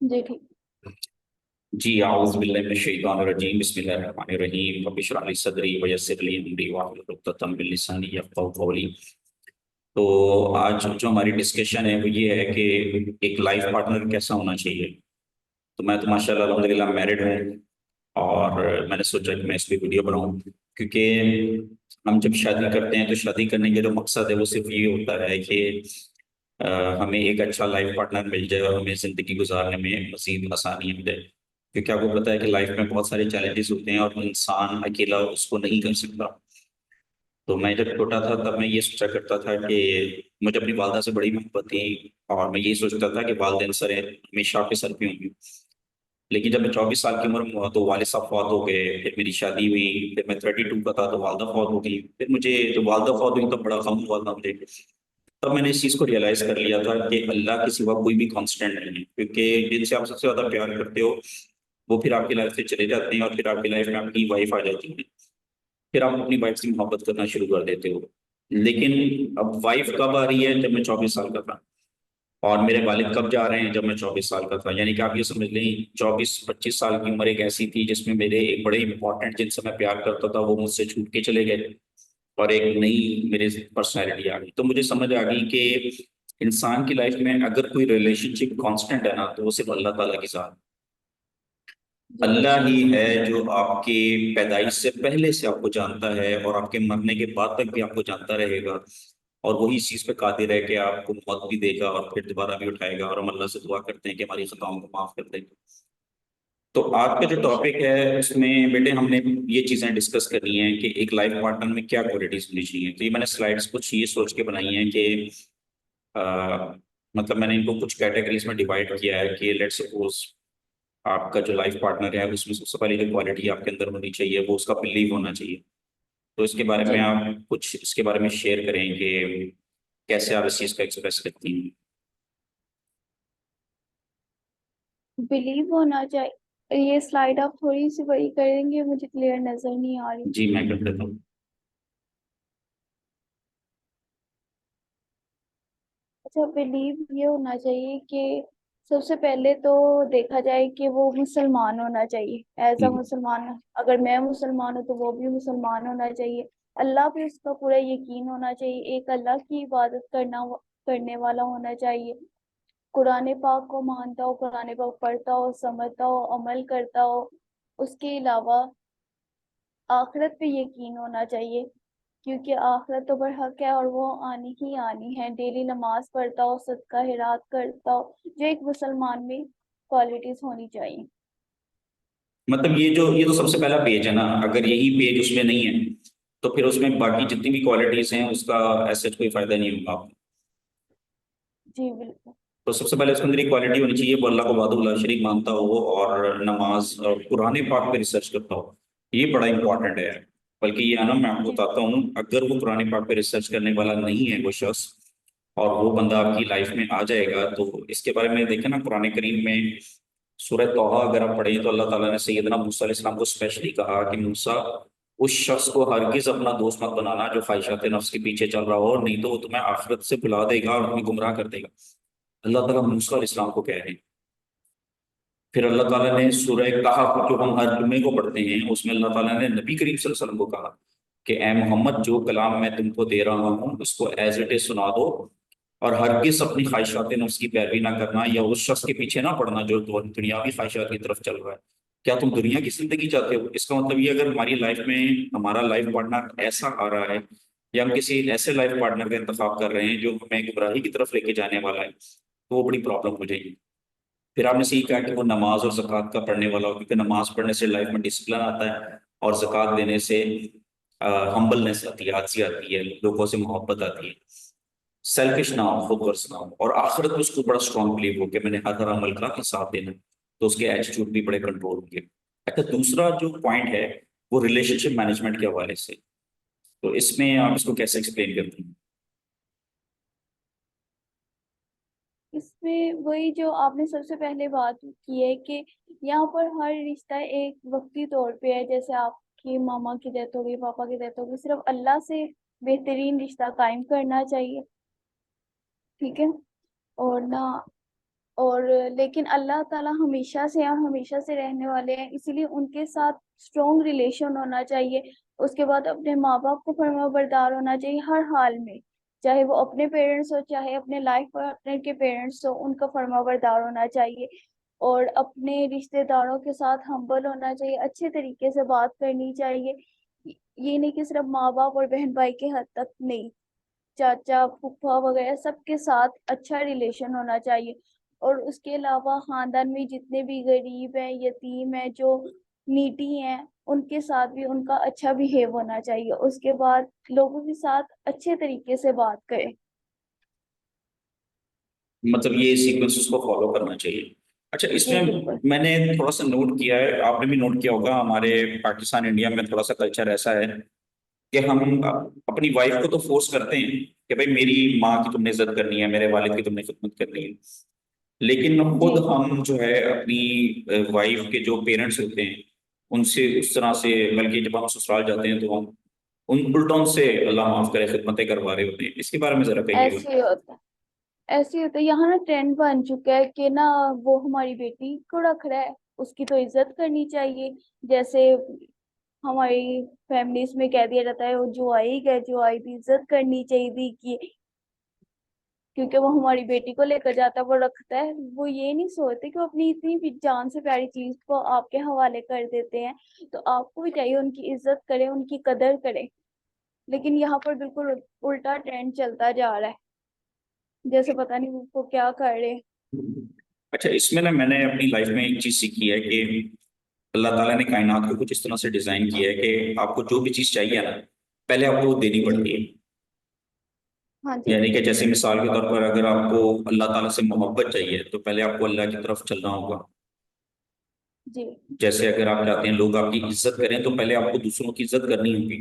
जी ठीक। जी आऊज़ बिल्लाहि मिनश शैतानिर रजीम बिस्मिल्लाहिर्रहमानिर्रहीम रब्बि इश्रह ली सदरी व यस्सिर ली अमरी वाहलुल उक़दतम मिन लिसानी यफ़क़हू क़ौली। तो आज जो हमारी डिस्कशन है वो ये है कि एक लाइफ पार्टनर कैसा होना चाहिए। तो मैं तो माशाल्लाह अल्हम्दुलिल्लाह मैरिड हूँ और मैंने सोचा कि मैं इस पे वीडियो बनाऊँ, क्योंकि हम जब शादी करते हैं तो शादी करने का जो मकसद है वो सिर्फ ये होता है कि अ, हमें एक अच्छा लाइफ पार्टनर मिल जाए और हमें जिंदगी गुजारने में मजीद आसानी मिले। क्योंकि आपको पता है कि लाइफ में बहुत सारे चैलेंजेस होते हैं और इंसान अकेला उसको नहीं कर सकता। तो मैं जब छोटा था तब मैं ये सोचा करता था कि मुझे अपनी वालदा से बड़ी मोहब्बत थी और मैं ये सोचता था कि वालदेन सर हमेशा आपके सर पे होंगे। लेकिन जब मैं 24 साल की उम्र में हुआ तो वालिद साहब फौत हो गए, फिर मेरी शादी हुई, फिर मैं 32 का था तो वालदा फौत हो गई। फिर मुझे जब वालदा फौत हुई तो बड़ा गम हुआ था मुझे। तब मैंने इस चीज को रियलाइज कर लिया था कि अल्लाह के सिवा कोई भी कांस्टेंट नहीं है, क्योंकि जिनसे आप सबसे ज्यादा प्यार करते हो वो फिर आपकी लाइफ से चले जाते हैं और फिर आपकी लाइफ में आपकी वाइफ आ जाती है। फिर आप अपनी वाइफ से मोहब्बत करना शुरू कर देते हो। लेकिन अब वाइफ कब आ रही है? जब मैं 24 साल का था। और मेरे वालिद कब जा रहे हैं? जब मैं 24 साल का था। यानी कि आप ये समझ लें 24-25 साल की उम्र एक ऐसी थी जिसमें मेरे एक बड़े इंपॉर्टेंट जिनसे मैं प्यार करता था वो मुझसे छूट के चले गए और एक नई मेरे पर्सनैलिटी आ गई। तो मुझे समझ आ गई कि इंसान की लाइफ में अगर कोई रिलेशनशिप कांस्टेंट है ना तो वो सिर्फ अल्लाह ताला के साथ। जी अल्लाह बिल्कुल। ही है जो आपके पैदाइश से पहले से आपको जानता है और आपके मरने के बाद तक भी आपको जानता रहेगा। और वही इस चीज पे कादिर है कि आपको मौत भी देगा और फिर दोबारा भी उठाएगा। और हम अल्लाह से दुआ करते हैं कि हमारी खताओं को माफ कर दे। तो आज का जो बेशक। टॉपिक है उसमें बेटे हमने ये चीजें डिस्कस करनी है कि एक लाइफ पार्टनर में क्या क्वालिटीज होनी चाहिए। तो ये मैंने स्लाइड्स कुछ ये सोच के बनाई हैं कि अ, मतलब मैंने इनको कुछ कैटेगरीज में डिवाइड किया है कि लेट्स सपोज आपका जो लाइफ पार्टनर है उसमें सबसे पहले जो क्वालिटी आपके अंदर होनी चाहिए वो उसका बिलीव होना चाहिए। तो इसके बारे में जी। आप कुछ इसके बारे में शेयर करें कि कैसे आप इस चीज को एक्सप्रेस करती हैं। बिलीव होना चाहिए, ये स्लाइड आप थोड़ी सी बड़ी करेंगे, मुझे क्लियर नजर नहीं आ रही। जी मैं कर देता हूँ। अच्छा, बिलीव ये होना चाहिए कि सबसे पहले तो देखा जाए कि वो मुसलमान होना चाहिए। एज अ हम्म, मुसलमान, अगर मैं मुसलमान हूँ तो वो भी मुसलमान होना चाहिए। अल्लाह पे उसका पूरा यकीन होना चाहिए, एक अल्लाह की इबादत करने वाला होना चाहिए। कुरान पाक को मानता हो, कुरान पाक पढ़ता हो, समझता हो, अमल करता हो। उसके अलावा आखिरत पे यकीन होना चाहिए, क्योंकि आखिरत तो बरहक है और वो आनी ही आनी है। डेली नमाज पढ़ता हो, सदका खैरात करता हो, जो एक मुसलमान में क्वालिटीज होनी चाहिए। मतलब ये तो सबसे पहला पेज है ना। अगर यही पेज उसमें नहीं है तो फिर उसमें बाकी जितनी भी क्वालिटीज हैं उसका ऐसे कोई फायदा नहीं होगा आपको। जी बिल्कुल। तो सबसे पहले उसके अंदर एक क्वालिटी होनी चाहिए वो अल्लाह को वादुल्ला शरीक मानता हो और नमाज और कुरान पाक पे रिसर्च करता हो। ये बड़ा इंपॉर्टेंट है। बल्कि ये आना मैं आपको जी बताता हूँ, अगर वो कुरान पाक पे रिसर्च करने वाला नहीं है वो शख्स और वो बंदा आपकी लाइफ में आ जाएगा तो इसके बारे में देखें ना कुरान करीम में सूरह तौहा अगर आप पढ़ें तो अल्लाह ताला ने सैयदना मूसा अलैहिस्सलाम को स्पेशली कहा कि मूसा उस शख्स को हरगिज अपना दोस्त मत बनाना जो ख्वाहिशात नफ्स के पीछे चल रहा हो, नहीं तो वो तुम्हें आखिरत से भुला देगा और तुम्हें गुमराह कर देगा। अल्लाह ताला मूसा अलैहिस्सलाम को कह रहे हैं। फिर अल्लाह ताला ने सूरह कहफ जो हम हर जुम्मे को पढ़ते हैं उसमें अल्लाह ताला ने नबी करीम सल्लल्लाहु अलैहि वसल्लम को कहा कि ए मोहम्मद जो कलाम मैं तुमको दे रहा हूँ उसको एज इट इज सुना दो और हरगिज अपनी ख्वाहिशात नफ्स की पैरवी ना करना या उस शख्स के पीछे ना पड़ना जो दुनियावी ख्वाहिशात की तरफ चल रहा है। क्या तुम दुनिया की जिंदगी चाहते हो? इसका मतलब ये अगर हमारी लाइफ में हमारा लाइफ पार्टनर ऐसा आ रहा है या हम किसी ऐसे लाइफ पार्टनर का इंतखाब कर रहे हैं जो हमें गुमराही की तरफ लेके जाने वाला है तो वो बड़ी प्रॉब्लम हो जाएगी। फिर आपने सही कहा कि वो नमाज और ज़कात का पढ़ने वाला हो, क्योंकि नमाज पढ़ने से लाइफ में डिसिप्लिन आता है और ज़कात देने से हम्बलनेस आती है, आजी आती है, लोगों से मोहब्बत आती है। सेल्फिश ना हो, खुद गर्ज ना हो और आखिरत में उसको बड़ा स्ट्रांग बिलीव हो कि मैंने हर अमल का हिसाब देना है, तो उसके एटीट्यूड भी बड़े कंट्रोल होंगे। अच्छा, दूसरा जो पॉइंट है वो रिलेशनशिप मैनेजमेंट के हवाले से। तो इसमें आप इसको कैसे एक्सप्लेन करते हैं? इसमें वही जो आपने सबसे पहले बात की है कि यहाँ पर हर रिश्ता एक वक्ती तौर पे है। जैसे आपकी मामा की डेथ हो गई, पापा की डेथ हो गई, सिर्फ अल्लाह से बेहतरीन रिश्ता कायम करना चाहिए। ठीक है। और ना, और लेकिन अल्लाह ताला हमेशा से और हमेशा से रहने वाले हैं, इसीलिए उनके साथ स्ट्रॉन्ग रिलेशन होना चाहिए। उसके बाद अपने माँ बाप को फरमाबरदार होना चाहिए हर हाल में, चाहे वो अपने पेरेंट्स हो चाहे अपने लाइफ पार्टनर के पेरेंट्स हो, उनका फरमाबरदार होना चाहिए। और अपने रिश्तेदारों के साथ हम्बल होना चाहिए, अच्छे तरीके से बात करनी चाहिए। ये नहीं कि सिर्फ माँ बाप और बहन भाई के हद तक, नहीं, चाचा फूफा वगैरह सबके साथ अच्छा रिलेशन होना चाहिए। और उसके अलावा खानदान में जितने भी गरीब हैं, यतीम हैं, जो नीडी हैं, उनके साथ भी उनका अच्छा बिहेव होना चाहिए। उसके बाद लोगों के साथ अच्छे तरीके से बात करें। मतलब ये सीक्वेंस उसको फॉलो करना चाहिए। अच्छा, जी इसमें बिल्कुल। मैंने थोड़ा सा नोट किया है, आपने भी नोट किया होगा, हमारे पाकिस्तान इंडिया में थोड़ा सा कल्चर ऐसा है कि हम अपनी वाइफ को तो फोर्स करते हैं कि भाई मेरी माँ की तुमने इज्जत करनी है, मेरे वालिद की तुमने खिदमत करनी है, लेकिन जी खुद हम जो है अपनी वाइफ के जो पेरेंट्स होते हैं उनसे उस तरह से, बल्कि जब हम ससुराल जाते हैं तो हम उन उल्टों से, अल्लाह माफ करे, खिदमतें करवा रहे होते हैं। इसके बारे में जरा कहिएगा। ऐसे ही होता है। ऐसे ही होता है, यहाँ ना ट्रेंड बन चुका है कि ना वो हमारी बेटी को रख रहा है, उसकी तो इज्जत करनी चाहिए। जैसे हमारी फैमिलीज में कह दिया जाता है, वो जो आई गए जो आई थी, इज्जत करनी चाहिए थी कि क्योंकि वो हमारी बेटी को लेकर जाता है, वो रखता है। वो ये नहीं सोचते कि वो अपनी इतनी भी जान से प्यारी चीज को आपके हवाले कर देते हैं। तो आपको भी चाहिए उनकी इज्जत करें, उनकी कदर करें। लेकिन यहाँ पर बिल्कुल उल्टा ट्रेंड चलता जा रहा है, जैसे पता नहीं उसको क्या कर रहे हैं। अच्छा, इसमें ना मैंने अपनी लाइफ में एक चीज सीखी है कि अल्लाह ताला ने कायनात को कुछ इस तरह से डिजाइन किया है कि आपको जो भी चीज चाहिए ना, पहले आपको वो देनी जी। पड़ती है। हाँ जी। यानी कि जैसे मिसाल के तौर पर अगर आपको अल्लाह ताला से मोहब्बत चाहिए तो पहले आपको अल्लाह की तरफ चलना होगा। जी जैसे अगर आप चाहते हैं लोग आपकी इज्जत करें तो पहले आपको दूसरों की इज्जत करनी होगी।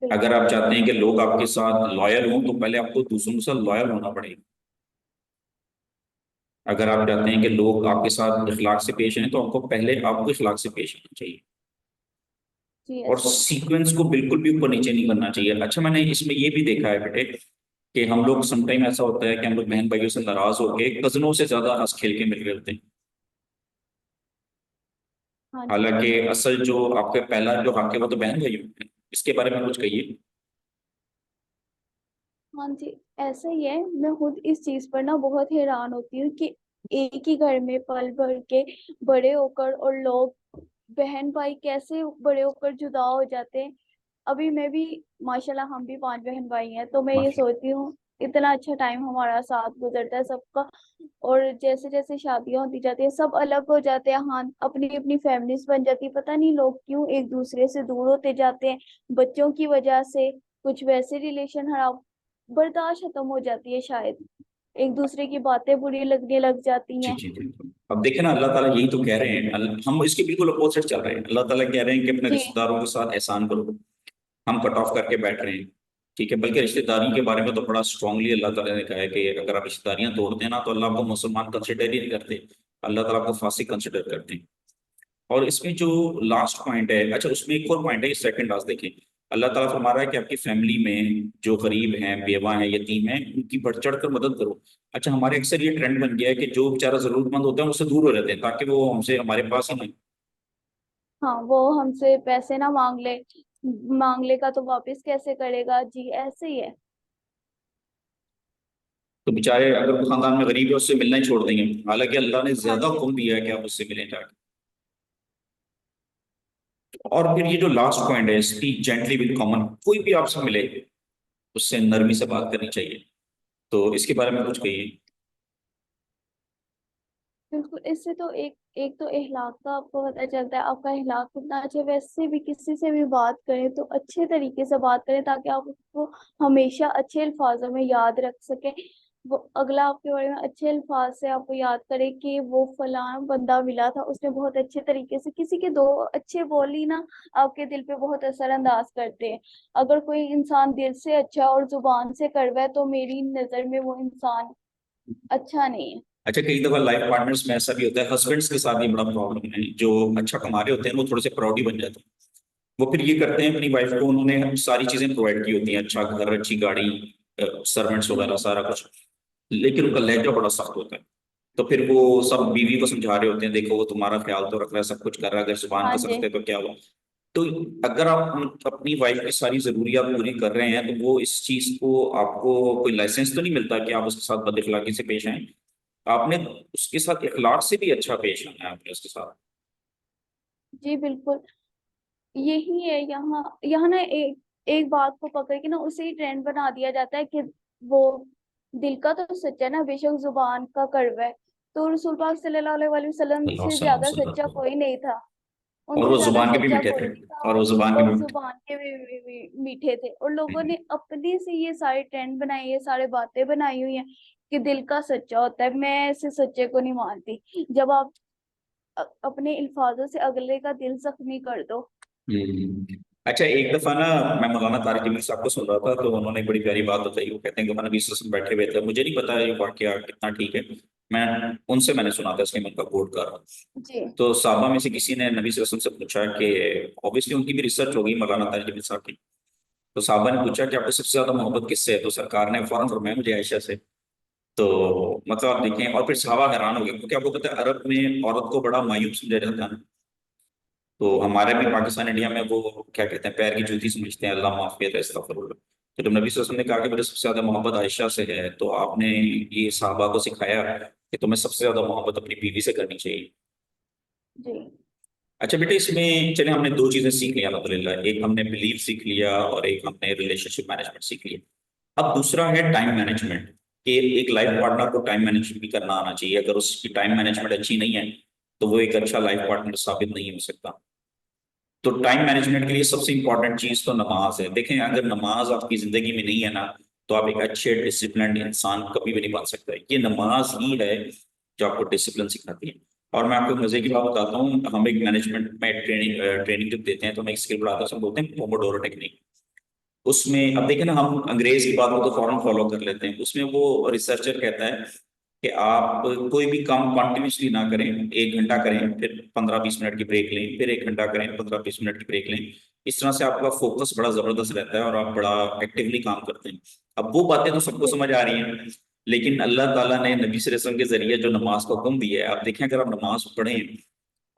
अगर बिल्कुल। आप चाहते हैं कि लोग आपके साथ लॉयल हों तो पहले आपको दूसरों के साथ लॉयल होना पड़ेगा। अगर आप चाहते हैं कि लोग आपके साथ इखलाक से पेश आए तो आपको पहले आपको इखलाक से पेश आना चाहिए। जी और ऐसे ही है। सीक्वेंस को बिल्कुल भी ऊपर नीचे नहीं करना चाहिए। अच्छा, मैंने इसमें ये भी देखा है बेटे कि हम लोग समटाइम ऐसा होता है कि हम लोग बहन भाइयों से नाराज होके कजनों से ज्यादा हंस खेल के मिल रहे होते हैं। हाँ जी। हालांकि असल जो आपका पहला जो हक है वो तो बहन भाइयों में है। इसके बारे में कुछ कहिए। हाँ जी ऐसा ही है। मैं खुद इस चीज पर ना बहुत हैरान होती हूँ कि एक ही घर में पल भर के बड़े होकर और लोग बहन भाई कैसे बड़े होकर जुदा हो जाते हैं। अभी मैं भी, माशाल्लाह हम भी 5 बहन भाई हैं, तो मैं ये माशा सोचती हूँ इतना अच्छा टाइम हमारा साथ गुजरता है सबका। और जैसे जैसे शादियां होती जाती है सब अलग हो जाते हैं, हाँ अपनी अपनी फैमिलीज बन जाती है। पता नहीं लोग क्यों एक दूसरे से दूर होते जाते हैं, बच्चों की वजह से, कुछ वैसे रिलेशन खराब, बर्दाश्त खत्म हो जाती है शायद, एक दूसरे की बातें बुरी लगने लग जाती जी हैं। जी जी। अब देखे ना, अल्लाह ताला यही तो कह रहे हैं, हम इसके बिल्कुल अपोजिट चल रहे हैं। अल्लाह ताला कह रहे हैं कि अपने जी रिश्तेदारों के साथ एहसान करो, हम कट ऑफ करके बैठ रहे हैं। ठीक है, बल्कि रिश्तेदारी के बारे में तो बड़ा स्ट्रांगली अल्लाह ताला ने कहा है कि अगर आप रिश्तेदारियां तोड़ते हैं ना तो अल्लाह आपको मुसलमान कंसिडर ही नहीं करते, अल्लाह ताला आपको फासिक कंसिडर करते हैं। और इसमें जो लास्ट पॉइंट है, अच्छा उसमें एक और पॉइंट है, इस सेकंड लास्ट देखें। अल्लाह ताला फरमा रहा है कि आपकी फैमिली में जो गरीब हैं, बेवा हैं, यतीम हैं, उनकी बढ़ चढ़ कर मदद करो। अच्छा, हमारे अक्सर ये ट्रेंड बन गया है कि जो बेचारा जरूरतमंद होता है उससे दूर हो जाते हैं ताकि वो हमसे हमारे पास ही नहीं। हाँ, वो हमसे पैसे ना मांग ले, मांग लेगा तो वापस कैसे करेगा, जी ऐसे ही है। तो बेचारे अगर वो खानदान में गरीब है उससे मिलना ही छोड़ देंगे, हालांकि अल्लाह ने हाँ ज्यादा जी। हुक्म दिया है कि आप उससे मिलें जाके। और फिर ये जो लास्ट पॉइंट है, स्पीक जेंटली विद कॉमन, कोई भी आपसे मिले उससे नरमी से बात करनी चाहिए। तो इसके बारे में कुछ कहिए। बिल्कुल, इससे तो एक एक तो इखलाक का आपको पता चलता है, आपका इखलाक कितना अच्छा है। वैसे भी किसी से भी बात करें तो अच्छे तरीके से बात करें ताकि आप उसको हमेशा अच्छे अल्फाजों में याद रख सकें। वो अगला आपके बारे में अच्छे अल्फाज से आपको याद करे कि वो फलाना बंदा मिला था, उसने बहुत अच्छे तरीके से, किसी के दो अच्छे बोल ही ना आपके दिल पे बहुत असर अंदाज करते हैं। अगर कोई इंसान दिल से अच्छा और जुबान से कड़वा है तो मेरी नजर में वो इंसान अच्छा नहीं है। अच्छा, कई दफा लाइफ पार्टनर्स में ऐसा भी होता है, हस्बैंड्स के साथ ये बड़ा प्रॉब्लम है, जो अच्छा कमा रहे होते हैं वो थोड़े से प्राउड ही बन जाते हैं। वो फिर ये करते हैं, अपनी वाइफ को उन्होंने सारी चीजें प्रोवाइड की होती हैं, अच्छा घर, अच्छी गाड़ी, सर्वेंट्स वगैरह जी सारा कुछ, लेकिन उनका लहजा बड़ा सख्त होता है। तो फिर वो सब बीवी को समझा रहे होते हैं, देखो वो तुम्हारा ख्याल तो रख रहा है, सब कुछ कर रहा है, अगर जुबान हाँ का जी। सख्त है तो क्या हुआ। तो अगर आप अपनी वाइफ की सारी जरूरियात पूरी कर रहे हैं तो वो इस चीज को, आपको कोई लाइसेंस तो नहीं मिलता कि आप उसके साथ बद इखलाकी से पेश आए। आपने उसके साथ इखलाक से भी अच्छा पेश आना है आपने उसके साथ। जी बिल्कुल, यही है यहाँ। यहाँ ना एक एक बात को पकड़ के ना उसे ही ट्रेंड बना दिया जाता है कि वो दिल का तो सच्चा है ना, बेशक जुबान का कड़वा है। तो रसूल पाक सल्लल्लाहु अलैहि वसल्लम अल्लाह से सल्लल्लाहु ज्यादा अलैहि सच्चा वसल्लम। कोई नहीं था, और उनसे वो ज्यादा जुबान के भी सच्चा मीठे कोई थे। नहीं था। और वो जुबान के और भी मीठे जुबान के भी मीठे थे, और लोगों थे। ने अपने से ये सारे ट्रेंड बनाए, ये सारे बातें बनाई हुई हैं कि दिल का सच्चा होता है। मैं ऐसे सच्चे को नहीं मानती। जब आप अपने अल्फाजों से अगले का दिल जख्मी कर दो। अच्छा, एक दफा ना मैं मौलाना तारिक जमील साहब को सुन रहा था, तो उन्होंने एक बड़ी प्यारी बात बताई। वो कहते हैं कि मैंने नबी सल्लल्लाहु अलैहि वसल्लम बैठे हुए थे, मुझे नहीं पता ये वाकया कितना ठीक है, मैं मैंने सुना था, इसलिए मैं उनका कोट कर रहा हूँ। जी। तो साहबा में से किसी ने नबी सल्लल्लाहु अलैहि वसल्लम से पूछा कि, ऑब्वियसली उनकी भी रिसर्च होगी मौलाना तारिक जमील साहब की, तो साहबा ने पूछा कि आपको सबसे ज्यादा मोहब्बत किससे है, तो सरकार ने फौरन फरमाया मुझे आयशा से। तो मतलब आप देखें, और फिर साहबा हैरान हो गए, क्योंकि आपको पता है अरब में औरत को बड़ा मायूब समझा जाता है। तो हमारे भी पाकिस्तान इंडिया में वो क्या कहते हैं, पैर की जूती समझते हैं, अल्लाह माफ करे, अस्तगफिरुल्लाह। तो जब नबी सल्लल्लाहु अलैहि वसल्लम ने कहा कि मुझे सबसे ज्यादा मोहब्बत आयशा से है, तो आपने ये साहबा को सिखाया कि तुम्हें सबसे ज्यादा मोहब्बत अपनी बीवी से करनी चाहिए। जी। अच्छा बेटे, इसमें चले हमने दो चीजें सीख लिया अल्हम्दुलिल्लाह, एक हमने बिलीफ सीख लिया और एक हमने रिलेशनशिप मैनेजमेंट सीख लिया। अब दूसरा है टाइम मैनेजमेंट, कि एक लाइफ पार्टनर को टाइम मैनेजमेंट भी करना आना चाहिए। अगर उसकी टाइम मैनेजमेंट अच्छी नहीं है तो वो एक अच्छा लाइफ पार्टनर साबित नहीं हो सकता। तो टाइम मैनेजमेंट के लिए सबसे इंपॉर्टेंट चीज तो नमाज है। देखें, अगर नमाज आपकी जिंदगी में नहीं है ना, तो आप एक अच्छे डिसिप्लिन इंसान कभी भी नहीं बन सकते। ये नमाज ही है जो आपको डिसिप्लिन सिखाती है। और मैं आपको मजे की बात बताता हूँ, हम एक मैनेजमेंट में ट्रेनिंग जब देते हैं तो हम एक स्किल पढ़ाते हैं, उसको बोलते हैं पोमोडोरो टेक्निक। उसमें अब देखें ना, हम अंग्रेज की बात को तो फौरन फॉलो कर लेते हैं। उसमें वो रिसर्चर कहता है कि आप कोई भी काम कॉन्टिन्यूसली ना करें, 1 घंटा करें, फिर 15-20 मिनट की ब्रेक लें, फिर 1 घंटा करें, 15-20 मिनट की ब्रेक लें। इस तरह से आपका फोकस बड़ा जबरदस्त रहता है और आप बड़ा एक्टिवली काम करते हैं। अब वो बातें तो सबको जी। समझ आ रही हैं, लेकिन अल्लाह ताला ने नबी सल्लल्लाहु अलैहि वसल्लम के जरिए जो नमाज का हुक्म दिया है, आप देखें, अगर आप नमाज पढ़ें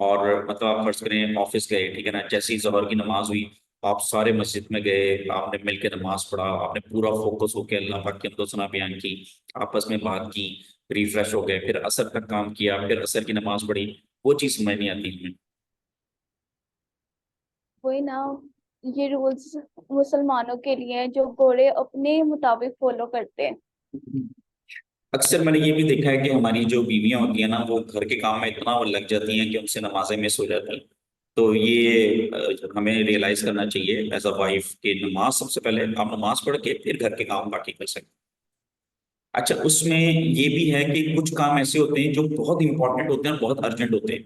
और मतलब आप फर्ज करें ऑफिस गए, ठीक है ना, जैसे ही ज़ोहर की नमाज हुई, आप सारे मस्जिद में गए, आपने मिलकर नमाज पढ़ा, आपने पूरा फोकस होकर अल्लाह पाक की हमदो बयान की, आपस में बात की, रिफ्रेश हो गए, फिर असर तक काम किया, फिर असर की नमाज पढ़ी। वो चीज़ समझ नहीं आती हमें। वही ना, ये रूल्स मुसलमानों के लिए हैं जो गोरे अपने मुताबिक फॉलो करते हैं। अक्सर मैंने ये भी देखा है कि हमारी जो बीवियां होती हैं ना, वो घर के काम में इतना वो लग जाती हैं कि उनसे नमाजें मिस हो जाती हैं। तो ये हमें रियलाइज करना चाहिए एज अ वाइफ कि नमाज सबसे पहले, आप नमाज पढ़ के फिर घर के काम बाकी कर सकते हैं। अच्छा, उसमें ये भी है कि कुछ काम ऐसे होते हैं जो बहुत इंपॉर्टेंट होते हैं और बहुत अर्जेंट होते हैं,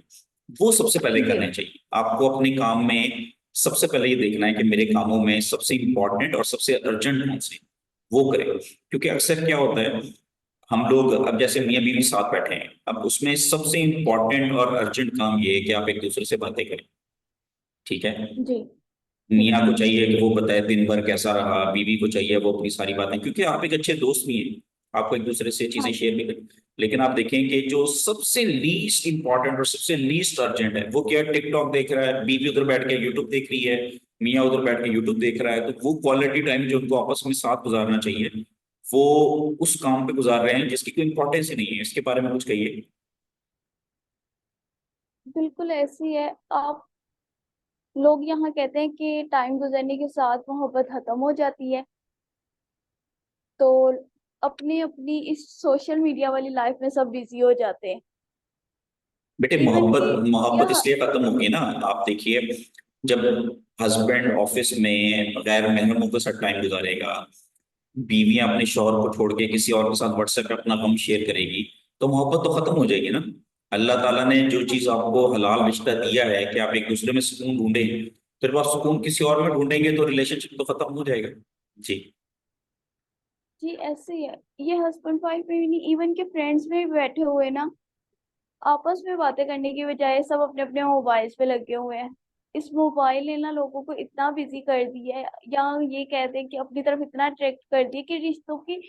वो सबसे पहले जी। करने चाहिए। आपको अपने काम में सबसे पहले ये देखना है कि मेरे कामों में सबसे इंपॉर्टेंट और सबसे अर्जेंट कौन से हैं, वो करें। क्योंकि अक्सर क्या होता है, हम लोग अब जैसे मियाँ बीवी साथ बैठे हैं, अब उसमें सबसे इंपॉर्टेंट और अर्जेंट काम ये है कि आप एक दूसरे से बातें करें, ठीक है। जी। ठीक मियाँ है। को चाहिए कि वो बताए दिन भर कैसा रहा, बीवी को चाहिए वो अपनी सारी बातें, क्योंकि आप एक अच्छे दोस्त भी हैं, आपको एक दूसरे से हाँ चीजें जी। शेयर भी करें। लेकिन आप देखें कि जो सबसे लीस्ट इंपॉर्टेंट और सबसे लीस्ट अर्जेंट है, वो क्या, टिकटॉक देख रहा है, बीवी उधर बैठ के यूट्यूब देख रही है, मियाँ उधर बैठ के यूट्यूब देख रहा है। तो वो क्वालिटी टाइम जो उनको आपस में साथ गुजारना चाहिए, वो उस काम पे गुजार रहे हैं जिसकी कोई इंपॉर्टेंस ही नहीं है। इसके बारे में कुछ कहिए। बिल्कुल ऐसी है। आप लोग यहाँ कहते हैं कि टाइम गुजरने के साथ मोहब्बत खत्म हो जाती है, तो अपनी अपनी इस सोशल मीडिया वाली लाइफ में सब बिजी हो जाते हैं। बेटे, इवन मोहब्बत कि मोहब्बत यहाँ। इसलिए खत्म होगी ना, आप देखिए, जब हस्बैंड ऑफिस में गैर महरमों के साथ टाइम गुजारेगा, बीवियां अपने शौहर को छोड़ के किसी और के साथ व्हाट्सएप पे अपना गम शेयर करेगी, तो मोहब्बत तो खत्म हो जाएगी ना। अल्लाह ताला ने जो चीज आपको हलाल रिश्ता दिया है कि आप एक दूसरे में सुकून ढूंढें, फिर आप सुकून किसी और में ढूंढेंगे तो रिलेशनशिप तो खत्म हो जाएगा। जी। जी ऐसे ही है। ये हस्बैंड वाइफ में भी नहीं, इवन के फ्रेंड्स में भी बैठे हुए ना, आपस में बातें करने की बजाय सब अपने अपने मोबाइल्स पे लगे हुए हैं। इस मोबाइल ने ना लोगों को इतना बिजी कर दिया है, या ये कहते हैं कि अपनी तरफ इतना अट्रैक्ट कर दिया कि रिश्तों की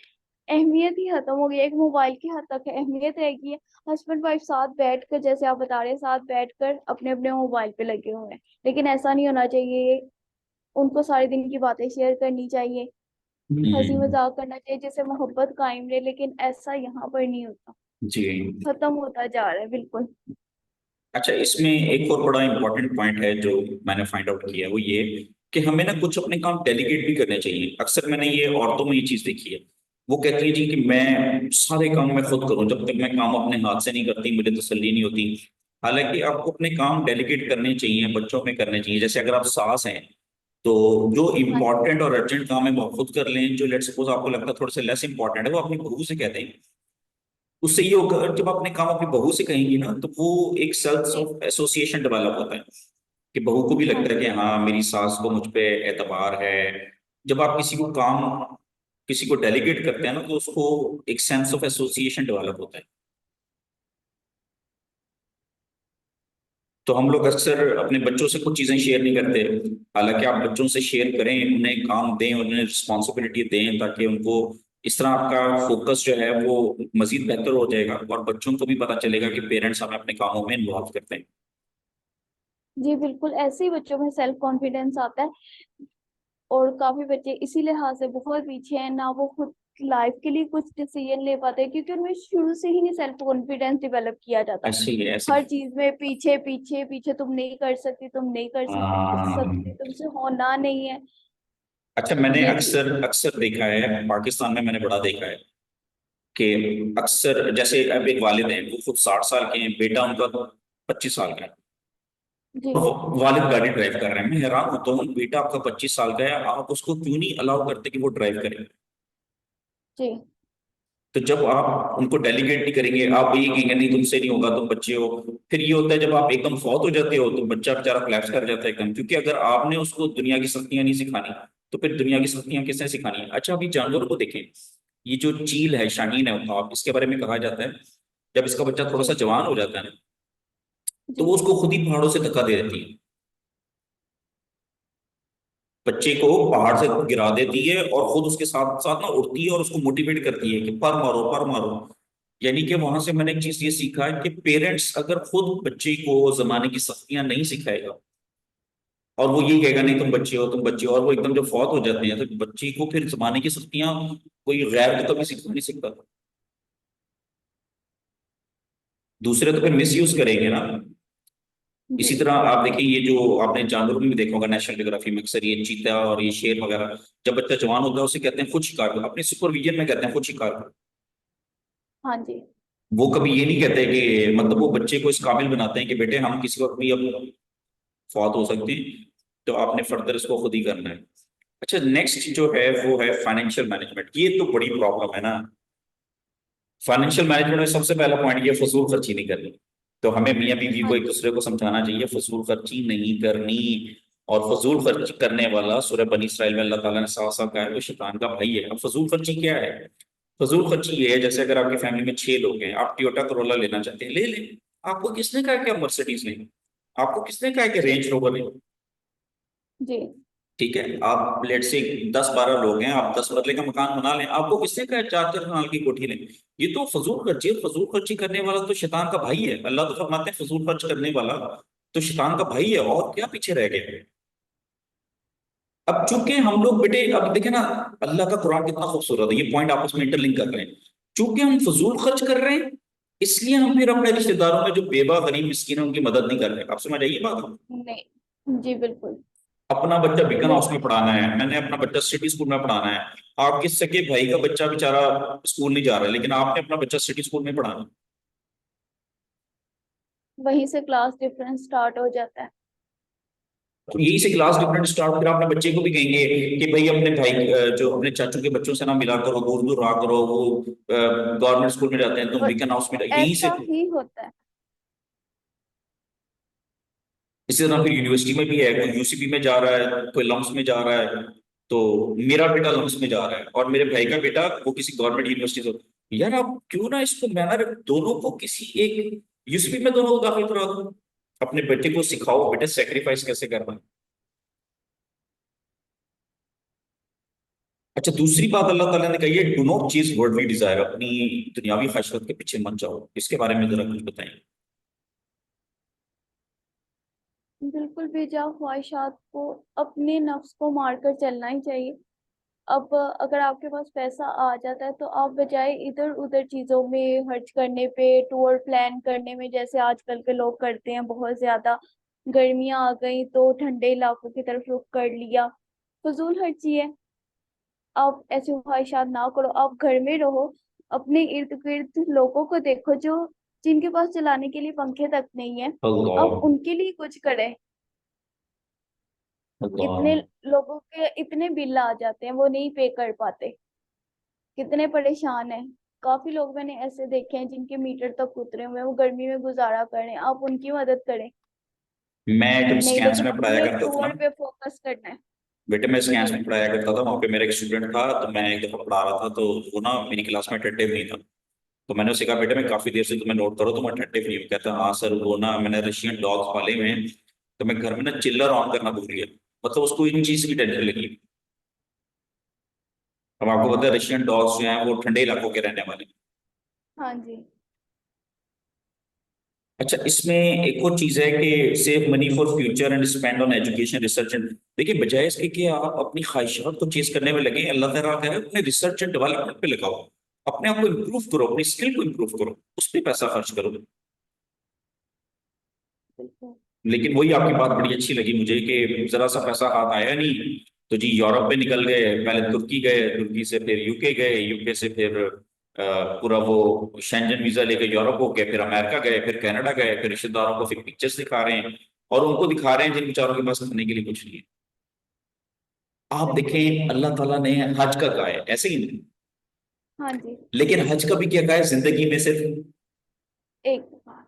अहमियत ही खत्म हो गई है, एक मोबाइल की हद तक है अहमियत रह गई है। हस्बैंड वाइफ साथ बैठकर, जैसे आप बता रहे हैं, साथ बैठकर अपने अपने मोबाइल पे लगे हुए हैं, लेकिन ऐसा नहीं होना चाहिए। उनको सारे दिन की बातें शेयर करनी चाहिए, हंसी हम्म, मजाक करना चाहिए, जिससे मोहब्बत कायम रहे, लेकिन ऐसा यहाँ पर नहीं होता, जी। खत्म होता जा रहा है बिल्कुल। अच्छा, इसमें एक और बड़ा इंपॉर्टेंट पॉइंट है जो मैंने फाइंड आउट किया है, वो ये कि हमें ना कुछ अपने काम डेलीगेट भी करने चाहिए। अक्सर मैंने ये औरतों में ये चीज देखी है, वो कहती है जी कि मैं सारे काम मैं खुद करूं, जब तक मैं काम अपने हाथ से नहीं करती मुझे तसल्ली नहीं होती। हालांकि आपको अपने काम डेलीगेट करने चाहिए, बच्चों में करने चाहिए। जैसे अगर आप सास हैं तो जो हाँ इंपॉर्टेंट और अर्जेंट काम है वो आप खुद कर लें, जो लेट सपोज आपको लगता है थोड़े से लेस इंपॉर्टेंट है वो अपनी बहू से कह दें। उससे ये होगा, जब अपने काम अपनी बहू से कहेंगी ना तो वो एक सेल्स जी। ऑफ एसोसिएशन डेवलप होता है कि बहू को भी हाँ लगता है जी। कि हाँ मेरी सास को मुझ पे एतबार है। जब आप किसी को काम, किसी को डेलीगेट करते हैं ना तो उसको एक सेंस ऑफ एसोसिएशन डेवलप होता है। तो हम लोग अक्सर अपने बच्चों से कुछ चीजें शेयर नहीं करते। हालांकि आप बच्चों से शेयर करें, उन्हें काम दें, उन्हें रिस्पॉन्सिबिलिटी दें, ताकि उनको इस तरह आपका फोकस जो है वो मजीद बेहतर हो जाएगा और बच्चों को भी पता चलेगा कि पेरेंट्स हमें अपने कामों में इन्वॉल्व करते हैं। जी बिल्कुल, ऐसे ही बच्चों में सेल्फ कॉन्फिडेंस आता है। और काफी बच्चे इसी लिहाज से बहुत पीछे हैं ना, वो खुद लाइफ के लिए कुछ डिसीजन ले पाते हैं, क्योंकि उनमें शुरू से ही नहीं सेल्फ कॉन्फिडेंस डेवलप किया जाता। ऐसे ही है, ऐसे हर ही। चीज में पीछे पीछे पीछे, तुम नहीं कर सकती, तुम नहीं कर सकती, हाँ। तुमसे होना नहीं है। अच्छा, मैंने ये चीज। अक्सर अक्सर देखा है, पाकिस्तान में मैंने बड़ा देखा है कि अक्सर जैसे अब एक वालिद हैं, वो खुद 60 साल के हैं, बेटा उनका 25 साल का है, जी। और वो वालिद गाड़ी ड्राइव कर रहे हैं। मैं हैरान होता हूँ, बेटा आपका 25 साल का है, आप उसको क्यों नहीं अलाउ करते कि वो ड्राइव करे? जी। तो जब आप उनको डेलीगेट नहीं करेंगे, आप ये कहेंगे नहीं तुमसे नहीं होगा, तुम बच्चे हो, फिर ये होता है जब आप एकदम फौत हो जाते हो तो बच्चा बेचारा क्लैप्स कर जाता है एकदम। क्योंकि अगर आपने उसको दुनिया की सख्तियां नहीं सिखानी तो फिर दुनिया की सख्तियां किसने सिखानी है? अच्छा, अभी जानवरों को देखें, ये जो चील है, शाहीन है, आप इसके बारे में कहा जाता है जब इसका बच्चा थोड़ा सा जी। जवान हो जाता है ना तो जी। वो उसको खुद ही पहाड़ों से धक्का दे देती है, बच्चे को पहाड़ से गिरा देती है और खुद उसके साथ साथ ना उड़ती है और उसको मोटिवेट करती है कि पर मारो पर मारो। यानी कि वहां से मैंने एक चीज ये सीखा है कि पेरेंट्स अगर खुद बच्चे को जमाने की सख्तियां नहीं सिखाएगा और वो ये कहेगा नहीं तुम बच्चे हो तुम बच्चे हो, और वो एकदम जब फौत हो जाते हैं तो बच्चे को फिर जमाने की सख्तियां कोई गैर तो कभी सिखा नहीं सकता। दूसरे तो फिर मिस यूज करेंगे ना। जी। इसी तरह आप देखिए, ये जो आपने जानवरों में भी देखा होगा नेशनल ज्योग्राफी में, अक्सर ये चीता और ये शेर वगैरह, जब बच्चा जवान होता है उसे कहते हैं खुद शिकार करो, अपने सुपरविजन में कहते हैं खुद शिकार करो। हाँ जी। वो कभी ये नहीं कहते कि, मतलब वो बच्चे को इस काबिल बनाते हैं कि बेटे हम किसी वक्त भी अब फौत हो सकती है, तो आपने फर्दर इसको खुद ही करना है। अच्छा, नेक्स्ट जो है वो है फाइनेंशियल मैनेजमेंट। ये तो बड़ी प्रॉब्लम है ना। फाइनेंशियल मैनेजमेंट में सबसे पहला पॉइंट ये फजूल खर्ची नहीं करनी। तो हमें मियाँ बीवी हाँ को एक जी। दूसरे को समझाना चाहिए फजूल खर्ची नहीं करनी। और फजूल खर्ची करने वाला, सूरह बनी इसराइल में अल्लाह ताला ने साफ साफ कहा है, वो शैतान का भाई है। अब फजूल खर्ची क्या है? फजूल खर्ची ये है, जैसे अगर आपकी फैमिली में 6 लोग हैं, आप टोयोटा करोला लेना चाहते हैं, ले लें। आपको किसने कहा कि आप मर्सिडीज लें? आपको किसने कहा कि रेंज रोवर लें? जी। ठीक है, आप लेट से 10-12 लोग हैं, आप 10 मरले का मकान बना लें, आपको किसने कहा 4-4 कनाल की कोठी लें? ये तो फजूल खर्ची है। फजूल खर्ची करने वाला तो शैतान का भाई है। अल्लाह तो फरमाते हैं फजूल खर्च करने वाला तो शैतान का भाई है, और क्या पीछे रह गए? अब चूंकि हम लोग बेटे, अब देखे ना, अल्लाह का कुरान कितना खूबसूरत है, ये पॉइंट आपस में इंटरलिंक कर रहे हैं। चूंकि हम फजूल खर्च कर रहे हैं, इसलिए हम फिर अपने रिश्तेदारों में जो बेवा गरीब मिस्कीन है उनकी मदद नहीं कर रहे। आप समझ आइए बात। नहीं। जी बिल्कुल। अपना बच्चा बिकन हाउस बिल्कुल। में पढ़ाना है, मैंने अपना बच्चा सिटी स्कूल में पढ़ाना है। आपके सगे भाई का बच्चा बेचारा स्कूल नहीं जा रहा है, लेकिन आपने अपना बच्चा सिटी स्कूल में पढ़ाना है। वहीं से क्लास डिफरेंस स्टार्ट हो जाता है। तो यही से क्लास डिफरेंट स्टार्ट, फिर अपने बच्चे को भी कहेंगे कि भाई अपने भाई जो अपने चाचू के बच्चों से ना मिला करो, दूर दूर रहा करो, वो गवर्नमेंट स्कूल में जाते हैं, तुम और बिकन हाउस में यहीं से। ऐसा ही होता है। इसी तरह फिर यूनिवर्सिटी में भी है, कोई यूसीपी में जा रहा है, कोई लम्स में जा रहा है। तो मेरा बेटा लम्स में जा रहा है और मेरे भाई का बेटा वो किसी गवर्नमेंट यूनिवर्सिटी से। यार आप क्यों ना इसको मैनर, दोनों को किसी एक यूसीपी में दोनों को दाखिल करा दो। अपने बेटे को सिखाओ बेटे सेक्रीफाइस कैसे करना है। अच्छा, दूसरी बात अल्लाह ताला ने कही है, do not chase worldly desire, अपनी दुनियावी ख्वाहिशात के पीछे मत जाओ। इसके बारे में जरा कुछ बताएं। बिल्कुल बेजा ख्वाहिशात को, अपने नफ्स को मारकर चलना ही चाहिए। अब अगर आपके पास पैसा आ जाता है तो आप बजाय इधर उधर चीजों में खर्च करने पे, टूर प्लान करने में, जैसे आजकल के लोग करते हैं बहुत ज्यादा, गर्मियां आ गई तो ठंडे इलाकों की तरफ रुख कर लिया, फजूल खर्ची है। आप ऐसी ख्वाहिशात ना करो, आप घर में रहो, अपने इर्द गिर्द लोगों को देखो जो जिनके पास चलाने के लिए पंखे तक नहीं है, अल्लाह। आप उनके लिए कुछ करें। अल्लाह। इतने लोगों के इतने बिल आ जाते हैं, वो नहीं पे कर पाते, कितने परेशान है। काफी लोग मैंने ऐसे देखे हैं जिनके मीटर तक उतरे हुए हैं, वो गर्मी में गुजारा करें, आप उनकी मदद करें। मैं जब नहीं तो स्कैंस में पढ़ाया अपने करता था टूर ना, पे फोकस करना है। बेटे मैं स्कैंस जी। में पढ़ाया करता था, वहां पे मेरा एक स्टूडेंट था, तो मैं एक दफा पढ़ा रहा था, तो वो ना मेरी क्लास में अटेंटिव नहीं था। तो मैंने उसे कहा, बेटा मैं काफी देर से तुम्हें नोट करो, तुम अटेंटिव नहीं हो। कहता हाँ सर, वो ना मैंने रशियन डॉग्स पाले हुए हैं, तो मैं घर में ना चिल्लर ऑन करना भूल गया। मतलब उसको इन चीज की टेंशन लगी। अब आपको पता है रशियन डॉग्स जो हैं वो ठंडे इलाकों के रहने वाले हैं। हाँ जी। अच्छा, इसमें एक और चीज है कि save money for future and spend on education research and, देखिए बजाय इसके कि आप अपनी ख्वाहिशात को चेज करने में लगे, अल्लाह ताला कह रहा है अपने रिसर्च एंड डेवलपमेंट पे लगाओ। अपने आप को इम्प्रूव करो, अपनी स्किल को इम्प्रूव करो, उस पर पैसा खर्च करो। बिल्कुल। लेकिन वही आपकी बात बड़ी अच्छी लगी मुझे कि जरा सा पैसा हाथ आया नहीं तो जी यूरोप पे निकल गए, पहले तुर्की गए, तुर्की से फिर यूके गए, यूके से फिर पूरा वो शेंजन वीजा लेके यूरोप हो गए, फिर अमेरिका गए, फिर कनाडा गए, फिर रिश्तेदारों को फिर पिक्चर्स दिखा रहे हैं, और उनको दिखा रहे हैं जिन बेचारों के पास खाने के लिए कुछ नहीं है। आप बिल्कुल। देखें अल्लाह ताला ने हज का कहा है, ऐसे ही नहीं, हाँ जी। लेकिन हज का भी क्या कहा है, जिंदगी में सिर्फ, एक बार।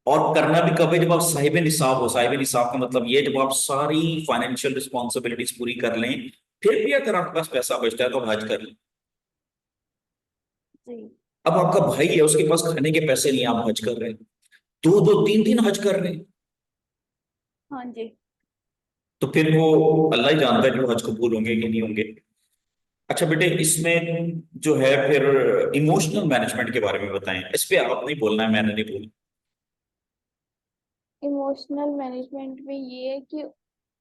और करना भी कब है, जब आप साहिब निसाब हो। साहिब निसाब का मतलब ये है, जब आप सारी फाइनेंशियल रिस्पॉन्सिबिलिटीज पूरी कर लें, फिर भी अगर आपके पास पैसा बचता है तो आप हज कर लें। जी। अब आपका भाई है, उसके पास खाने के पैसे नहीं है, आप हज कर रहे हैं, दो दो तीन तीन हज कर रहे हैं, हाँ जी। तो फिर वो अल्लाह ही जानता है कि वो हज कबूल होंगे कि नहीं होंगे। अच्छा बेटे, इसमें जो है फिर इमोशनल मैनेजमेंट के बारे में बताएं। इस पे आप नहीं बोलना है, मैंने नहीं बोलना। इमोशनल मैनेजमेंट में ये है कि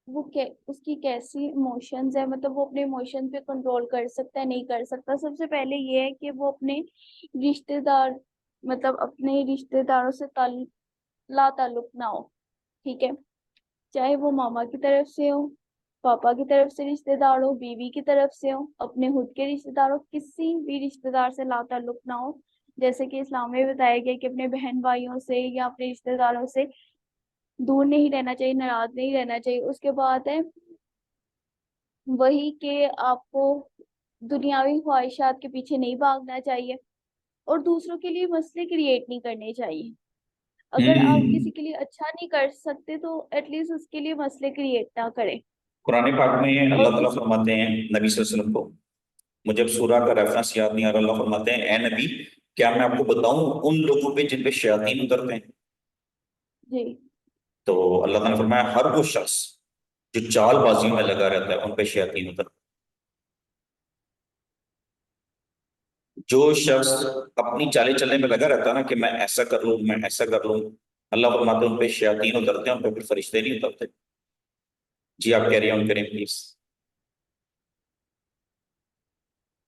उसकी कैसी इमोशंस है, मतलब वो अपने इमोशन पे कंट्रोल कर सकता है नहीं कर सकता। सबसे पहले ये है कि वो अपने रिश्तेदार, मतलब अपने रिश्तेदारों से ला ताल्लुक ना हो। ठीक है। चाहे वो मामा की तरफ से हो, पापा की तरफ से रिश्तेदार हो, बीवी की तरफ से हो, अपने खुद के रिश्तेदार हो, किसी भी रिश्तेदार से ला ताल्लुक ना हो। जैसे कि इस्लाम में बताया गया कि अपने बहन भाइयों से या अपने रिश्तेदारों से दूर नहीं रहना चाहिए, नाराज नहीं रहना चाहिए। उसके बाद है वही कि आपको दुनियावी ख्वाहिशात के पीछे नहीं भागना चाहिए, और दूसरों के लिए मसले क्रिएट नहीं करने चाहिए। अगर आप हम्म। किसी के लिए अच्छा नहीं कर सकते तो एटलीस्ट उसके लिए मसले क्रिएट ना करें। कुरान पाक में और अल्लाह ताला उस फरमाते हैं नबी सल्लल्लाहु अलैहि वसल्लम को, मुझे अब सूरह का रेफरेंस याद नहीं आ रहा, अल्लाह फरमाते हैं ए नबी, क्या मैं आपको बताऊं उन लोगों पे जिन पे शयातीन उतरते हैं। जी। तो अल्लाह ताला ने फरमाया हर वो शख्स जो चालबाजियों में लगा रहता है उन पे शयातीन उतर, जो शख्स अपनी चाले चलने में लगा रहता है ना कि मैं ऐसा कर लूं, मैं ऐसा कर लूं, अल्लाह फरमाते हैं उन पे शयातीन उतरते हैं, उन पे फिर फरिश्ते नहीं उतरते। जी आप कैरी ऑन करें प्लीज।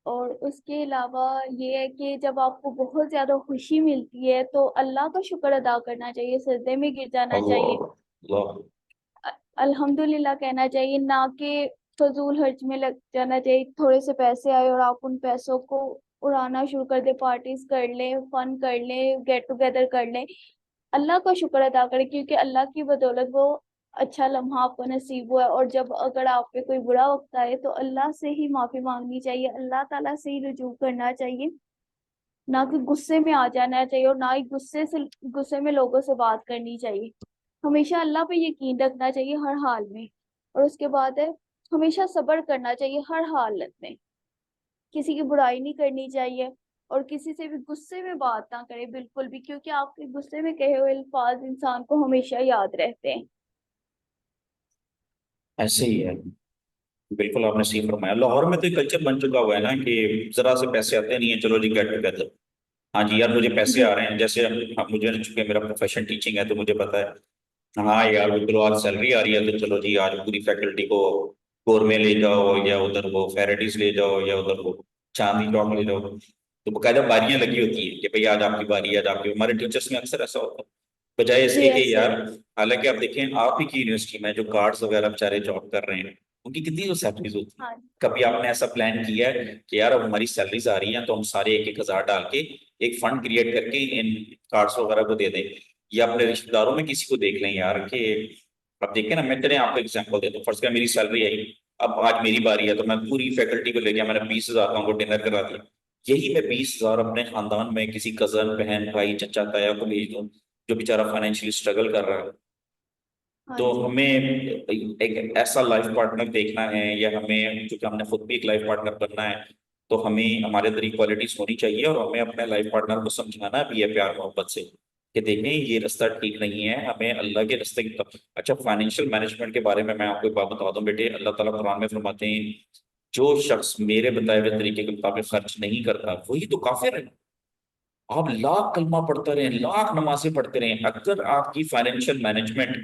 और उसके अलावा ये है कि जब आपको बहुत ज्यादा खुशी मिलती है तो अल्लाह का शुक्र अदा करना चाहिए, सजदे में गिर जाना चाहिए, अल्लाह। अल्लाह। अल्हम्दुलिल्लाह कहना चाहिए, ना कि फजूल खर्च में लग जाना चाहिए। थोड़े से पैसे आए और आप उन पैसों को उड़ाना शुरू कर दे, पार्टीज कर ले, फन कर ले, गेट टुगेदर कर ले। अल्लाह का शुक्र अदा करें, क्योंकि अल्लाह की बदौलत वो अच्छा लम्हा आपको नसीब हुआ है। और जब अगर आप पे कोई बुरा वक्त आए तो अल्लाह से ही माफी मांगनी चाहिए, अल्लाह ताला से ही रुजू करना चाहिए, ना कि गुस्से में आ जाना चाहिए, और ना ही गुस्से में लोगों से बात करनी चाहिए। हमेशा अल्लाह पे यकीन रखना चाहिए हर हाल में। और उसके बाद है हमेशा सब्र करना चाहिए हर हालत में, किसी की बुराई नहीं करनी चाहिए, और किसी से भी गुस्से में बात ना करें बिल्कुल भी, क्योंकि आपके गुस्से में कहे हुए अल्फाज इंसान को हमेशा याद रहते हैं। ऐसे ही है। बिल्कुल आपने सही फरमाया। लाहौर में तो एक कल्चर बन चुका हुआ है ना कि जरा से पैसे आते नहीं है, चलो जी गेट टुगेदर। हाँ जी यार मुझे पैसे जी आ रहे हैं, जैसे अब मुझे, चूंकि मेरा प्रोफेशन टीचिंग है तो मुझे पता है। हाँ यार चलो आज सैलरी आ रही है तो चलो जी आज पूरी फैकल्टी को कोर में ले जाओ, या उधर वो फेरेटिस ले जाओ, या उधर वो चांदनी चौक ले जाओ। तो बकायदा बारियां लगी होती है कि भाई आज आपकी बारी है, आज आपकी। हमारे टीचर्स में अक्सर ऐसा होता है, बजाय जी इसके कि ऐसे यार, हालांकि आप देखें आप ही की यूनिवर्सिटी में जो गार्ड्स वगैरह बेचारे जॉब कर रहे हैं, उनकी कितनी तो सैलरीज होती है। हाँ कभी आपने ऐसा प्लान किया है कि यार अब हमारी सैलरीज आ रही हैं तो हम सारे एक एक हजार डाल के एक फंड क्रिएट करके इन कार्ड्स वगैरह को दे दें, या अपने रिश्तेदारों में किसी को देख लें यार कि, अब देखें ना, मैं चले आपको एग्जाम्पल देता हूँ। फर्स्ट का मेरी सैलरी आई, अब आज मेरी बारी है तो मैं पूरी फैकल्टी को ले गया, मैंने 20,000 का उनको डिनर करा दिया। यही मैं 20,000 अपने खानदान में किसी कजन, बहन, भाई, चचा, ताया को भेज दूं जो बेचारा फाइनेंशियली स्ट्रगल कर रहा है। हाँ तो जी हमें एक ऐसा लाइफ पार्टनर देखना है, या हमें, क्योंकि हमने खुद भी एक लाइफ पार्टनर बनना है, तो हमें हमारे अंदर इक्वालिटीज होनी चाहिए, और हमें अपने लाइफ पार्टनर को समझाना भी है प्यार मोहब्बत से कि देखें ये रास्ता ठीक नहीं है, हमें अल्लाह के रास्ते की तरफ। अच्छा, फाइनेंशियल मैनेजमेंट के बारे में मैं आपको एक बात बता दूं बेटे, अल्लाह ताला कुरान में फरमाते हैं जो शख्स मेरे बताए हुए तरीके के मुताबिक खर्च नहीं करता वही तो काफिर है। आप लाख कलमा पढ़ते रहें, लाख नमाजें पढ़ते रहें, अगर आपकी फाइनेंशियल मैनेजमेंट,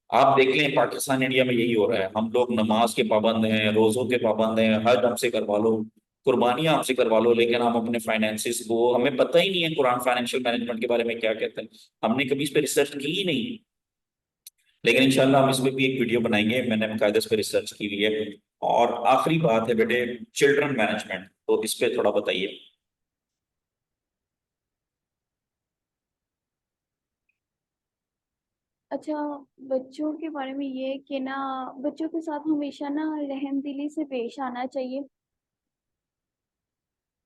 आप देख लें पाकिस्तान इंडिया में यही हो रहा है, हम लोग नमाज के पाबंद हैं, रोजों के पाबंद हैं, हज हमसे करवा लो, कुर्बानियां हमसे करवा लो, लेकिन हम अपने फाइनेंसिस को, हमें पता ही नहीं है कुरान फाइनेंशियल मैनेजमेंट के बारे में क्या कहता है। हमने कभी इस पर रिसर्च की ही नहीं। लेकिन इंशाल्लाह हम इस पे भी एक वीडियो बनाएंगे, मैंने बाकायदा इस पे रिसर्च की हुई है। और आखिरी बात है बेटे, चिल्ड्रन पे तो इस पे थोड़ा बताइए। अच्छा, बच्चों के बारे में ये है कि ना बच्चों के साथ हमेशा ना रहमदिली से पेश आना चाहिए,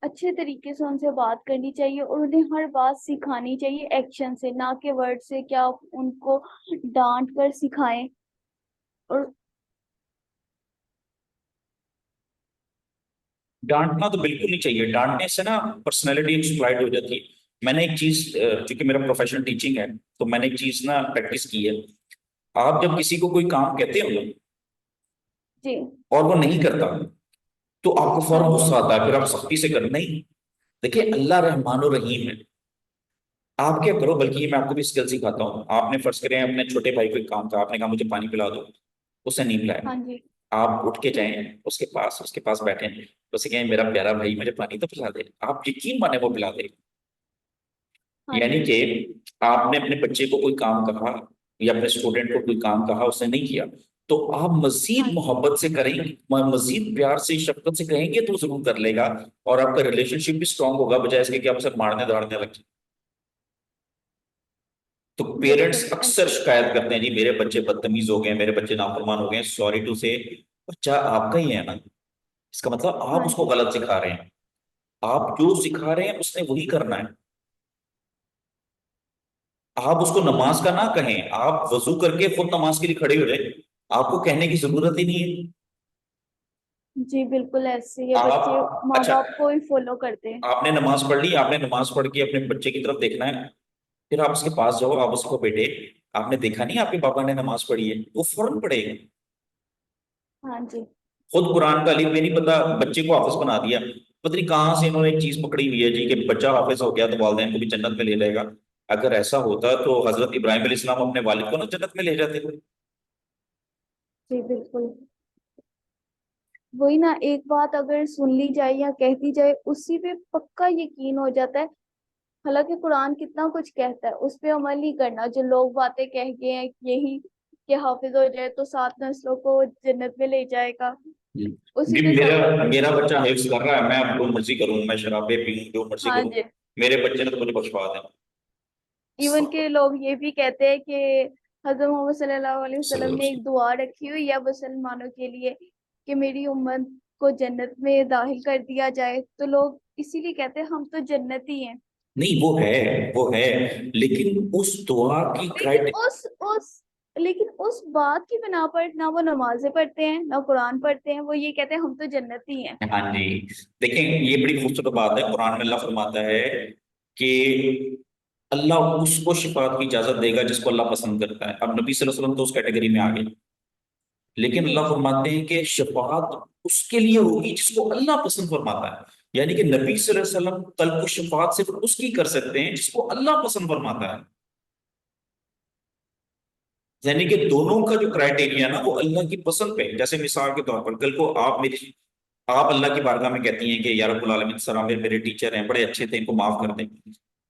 अच्छे तरीके से उनसे बात करनी चाहिए और उन्हें हर बात सिखानी चाहिए एक्शन से, ना कि वर्ड से। क्या आप उनको डांट कर सिखाएं। और डांटना तो बिल्कुल नहीं चाहिए, डांटने से ना पर्सनैलिटी एक्सप्लॉइट हो जाती है। मैंने एक चीज, क्योंकि मेरा प्रोफेशन टीचिंग है, तो मैंने एक चीज ना प्रैक्टिस की है। आप जब किसी को कोई काम कहते हो ना जी और वो नहीं करता, तो आपको हाँ फौरन जी गुस्सा आता है, फिर आप सख्ती से कर नहीं। देखिए अल्लाह रहमान और रहीम है। आप क्या करो, बल्कि ये मैं आपको भी स्किल सिखाता हूँ। आपने फर्ज करें अपने छोटे भाई को एक काम कहा, आपने कहा मुझे पानी पिला दो, उसने नहीं पिलाया। हाँ जी आप उठ के जाएं उसके पास बैठे, उसे कहें मेरा प्यारा भाई मुझे पानी तो पिला दे, आप यकीन माने वो पिला दे। हाँ यानी जी कि आपने अपने बच्चे को कोई काम कहा, या अपने स्टूडेंट को कोई काम कहा, उसने नहीं किया, तो आप मजीद हाँ मोहब्बत से करेंगे, मजीद प्यार से शफकत से कहेंगे तो वो जरूर कर लेगा। और आपका रिलेशनशिप भी स्ट्रांग होगा, बजाय इसके कि आप उसे मारने धाड़ने लग जाए। तो पेरेंट्स बिल्कुल अक्सर ऐसे। शिकायत करते हैं जी मेरे बच्चे बदतमीज हो गए, मेरे बच्चे नाफरमान हो गए। सॉरी टू से, बच्चा आपका ही है ना, इसका मतलब आप हाँ उसको जी गलत सिखा रहे हैं। आप जो सिखा रहे हैं उसने वही करना है। आप उसको नमाज का ना कहें, आप वजू करके खुद नमाज के लिए खड़े हो जाए, आपको कहने की जरूरत ही नहीं है। जी बिल्कुल ऐसे ये बच्चे आप माँ अच्छा, बाप को ही फॉलो करते हैं। आपने नमाज पढ़ ली, आपने नमाज पढ़ के अपने बच्चे की तरफ देखना है, फिर आप उसके पास जाओ, आप उसको, बेटे आपने देखा नहीं आपके पापा ने नमाज पढ़ी है, वो फौरन पढ़ेगा। हाँ जी खुद कुरान का अलीफ भी नहीं पता, बच्चे को हाफिज बना दिया। पता नहीं कहाँ से इन्होंने एक चीज पकड़ी हुई है जी कि बच्चा हाफिज हो गया तो वालिदैन को भी जन्नत में ले जाएगा। अगर ऐसा होता तो हजरत इब्राहिम अलैहिस्सलाम अपने वालिद को ना जन्नत में ले जाते थे। जी बिल्कुल। वही ना, एक बात अगर सुन ली जाए या कह दी जाए उसी पे पक्का यकीन हो जाता है। हालांकि कुरान कितना कुछ कहता है, उस पे अमल नहीं करना। जो लोग बातें कह गए हैं यही कि हाफिज हो जाए तो 7 नस्लों को जन्नत में ले जाएगा, उसी जी पे मेरा सब कुछ। मेरा बच्चा हिफ्ज कर रहा है, मैं अब जो मर्जी करूं, मैं शराबे पीऊं, जो मर्जी हाँ करूं, जी। मेरे बच्चे ने तो मुझे बख्शवा देना। इवन के लोग ये भी कहते हैं कि हजरत मोहम्मद सल्लल्लाहु अलैहि वसल्लम ने सल्लल्लाहु एक दुआ रखी हुई है मुसलमानों के लिए कि मेरी उम्मत को जन्नत में दाखिल कर दिया जाए, तो लोग इसीलिए कहते हैं हम तो जन्नती हैं। नहीं वो है, लेकिन उस दुआ की लेकिन क्राइट, उस लेकिन उस बात की बिना पर ना वो नमाजें पढ़ते हैं ना कुरान पढ़ते हैं, वो ये कहते हैं हम तो जन्नती हैं। हाँ जी, देखें ये बड़ी खूबसूरत बात है। कुरान में अल्लाह फरमाता है कि अल्लाह उसको शिफात की इजाजत देगा जिसको अल्लाह पसंद करता है। अब नबी सल्लल्लाहु अलैहि वसल्लम तो उस कैटेगरी में आ गए। लेकिन जी अल्लाह फरमाते हैं कि शफाअत उसके लिए होगी जिसको अल्लाह पसंद फरमाता है। यानी कि नबी सल्लल्लाहु अलैहि वसल्लम कल को शफाअत सिर्फ उसकी कर सकते हैं जिसको अल्लाह पसंद फरमाता है। यानी कि दोनों का जो क्राइटेरिया है ना वो अल्लाह की पसंद पे है। जैसे मिसाल के तौर पर कल को आप अल्लाह की बारगाह में कहती हैं कि या रब्बुल आलमीन सर आमिर मेरे टीचर हैं, बड़े अच्छे थे, इनको माफ कर दें।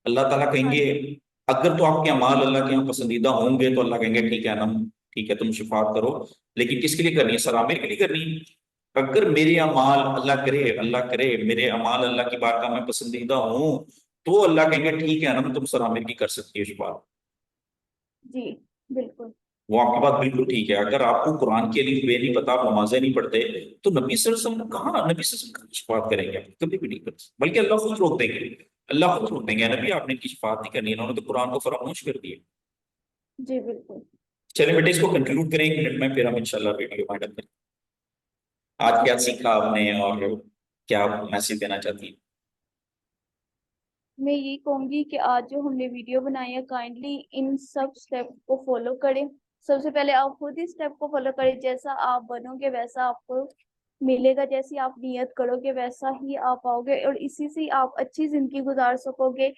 अल्लाह ताला हाँ कहेंगे, जी। अगर तो आपके अमाल अल्लाह के यहाँ पसंदीदा होंगे तो अल्लाह कहेंगे ठीक है ना, ठीक है तुम शिफात करो। लेकिन किसके लिए करनी है? सर आमिर के लिए करनी है। अगर मेरे अमाल अल्लाह करे मेरे अमाल अल्लाह की बारगाह में पसंदीदा हूं, तो अल्लाह कहेंगे ठीक है ना, तुम सर आमिर की कर सकती हो शिफात। जी बिल्कुल। वो आपकी बात बिल्कुल ठीक है। अगर आपको कुरान के लिए वे नहीं पता, आप नमाजें नहीं पढ़ते, तो नबी सल्लल्लाहु अलैहि वसल्लम कहाँ, नबी सल्लल्लाहु अलैहि वसल्लम शिफात करेंगे आप? कभी भी नहीं कर सकते। बल्कि अल्लाह खुद रोक देंगे। अल्लाह खुद रोक देंगे, नबी आपने इनकी शिफात नहीं करनी, इन्होंने तो कुरान को फरामोश कर दिया। जी बिल्कुल। चलिए बेटे, इसको कंक्लूड करें 1 मिनट में, फिर हम इंशाल्लाह वीडियो वाइंड अप। आज क्या सीखा आपने और क्या मैसेज देना चाहती है? मैं यही कहूंगी कि आज जो हमने वीडियो बनाई है काइंडली इन सब स्टेप को फॉलो करें। सबसे पहले आप खुद ही स्टेप को फॉलो करें, जैसा आप बनोगे वैसा आपको मिलेगा, जैसी आप नियत करोगे वैसा ही आप आओगे, और इसी से ही आप अच्छी जिंदगी गुजार सकोगे।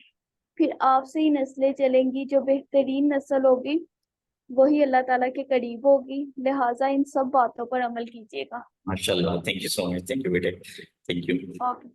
फिर आपसे ही नस्लें चलेंगी, जो बेहतरीन नस्ल होगी वही अल्लाह ताला के करीब होगी। लिहाजा इन सब बातों पर अमल कीजिएगा। माशाल्लाह, thank you so much, thank you बेटे, थैंक यू। ओके।